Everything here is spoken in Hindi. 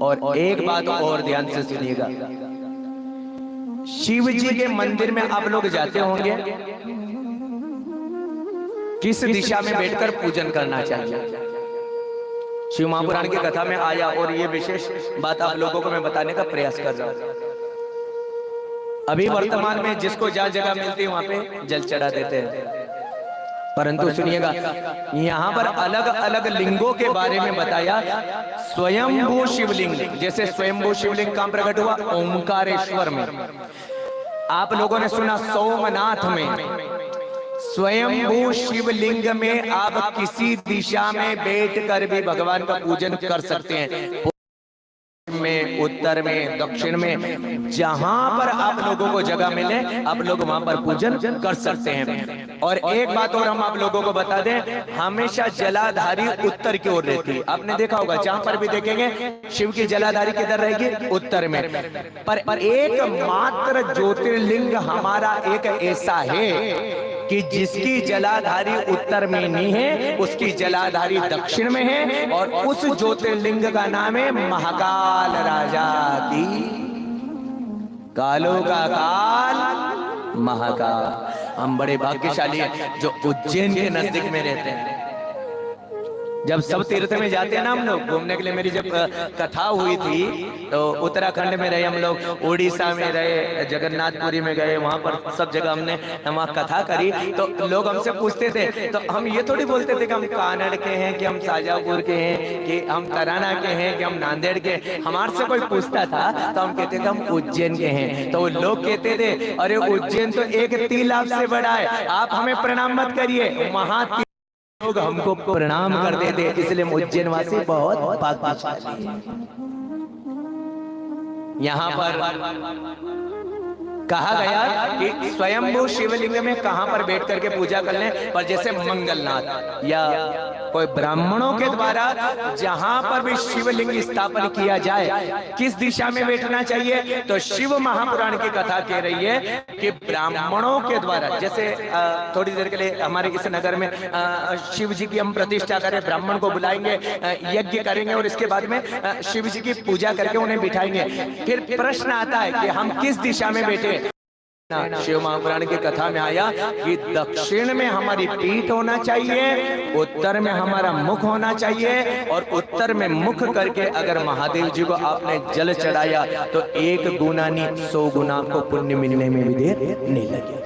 और एक बात और ध्यान से सुनिएगा, शिव जी के मंदिर में आप लोग जाते होंगे, किस दिशा में बैठकर पूजन करना चाहिए? शिव महापुराण की कथा में आया और ये विशेष बात आप लोगों को मैं बताने का प्रयास कर रहा हूं। अभी वर्तमान में जिसको जहां जगह मिलती है वहां पे जल चढ़ा देते हैं, परंतु सुनिएगा, यहाँ पर अलग अलग लिंगों के बारे में बताया। स्वयंभू शिवलिंग, जैसे स्वयंभू शिवलिंग कहां प्रकट हुआ? ओमकारेश्वर में। आप लोगों ने सुना सोमनाथ में। स्वयंभू शिवलिंग में आप किसी दिशा में बैठकर भी भगवान का पूजन कर सकते हैं, में, उत्तर में, दक्षिण में, जहां पर आप लोगों को जगह मिले आप लोग वहां पर पूजन कर सकते हैं। और एक बात और हम आप लोगों को बता दें, हमेशा जलाधारी उत्तर की ओर रहती है। आपने देखा होगा, जहां पर भी देखेंगे शिव की जलाधारी किधर रहेगी? उत्तर में। पर एक मात्र ज्योतिर्लिंग हमारा एक ऐसा है कि जिसकी जलाधारी उत्तर में नहीं है, उसकी जलाधारी दक्षिण में है, और उस ज्योतिर्लिंग का नाम है महाकाल राजा की। कालों का काल महाकाल। हम बड़े भाग्यशाली हैं जो उज्जैन के नजदीक में रहते हैं। जब सब तीर्थ में जाते हैं ना हम लोग घूमने के लिए, मेरी जब कथा हुई थी तो उत्तराखंड में रहे हम लोग, उड़ीसा में रहे, जगन्नाथपुरी में गए, वहां पर सब जगह हमने वहां कथा करी। तो लोग हमसे पूछते थे, तो हम ये थोड़ी बोलते थे कि हम कानड़ के हैं, कि हम शाजापुर के हैं, कि हम तराना के हैं, कि हम नांदेड़ के। हमारे से कोई पूछता था तो हम कहते थे हम उज्जैन के हैं। तो लोग कहते थे अरे उज्जैन तो एक तिल से बड़ा है, आप हमें प्रणाम मत करिए। वहां लोग हमको प्रणाम करते थे, इसलिए उज्जैन वासी बहुत भाग्यशाली हैं। यहाँ पर कहा गया कि स्वयंभू शिवलिंग में कहां पर बैठ करके पूजा कर लें, पर जैसे मंगलनाथ या कोई ब्राह्मणों के द्वारा जहां पर भी शिवलिंग स्थापन किया जाए, किस दिशा में बैठना चाहिए? तो शिव महापुराण की कथा कह रही है कि ब्राह्मणों के द्वारा, जैसे थोड़ी देर के लिए हमारे इस नगर में शिव जी की हम प्रतिष्ठा करें, ब्राह्मण को बुलाएंगे, यज्ञ करेंगे और इसके बाद में शिव जी की पूजा करके उन्हें बिठाएंगे। फिर प्रश्न आता है कि हम किस दिशा में बैठे? शिव महापुराण की कथा में आया कि दक्षिण में हमारी पीठ होना चाहिए, उत्तर में हमारा मुख होना चाहिए, और उत्तर में मुख करके अगर महादेव जी को आपने जल चढ़ाया तो 1 गुना नहीं 100 गुना को पुण्य मिलने में भी देर नहीं लगी।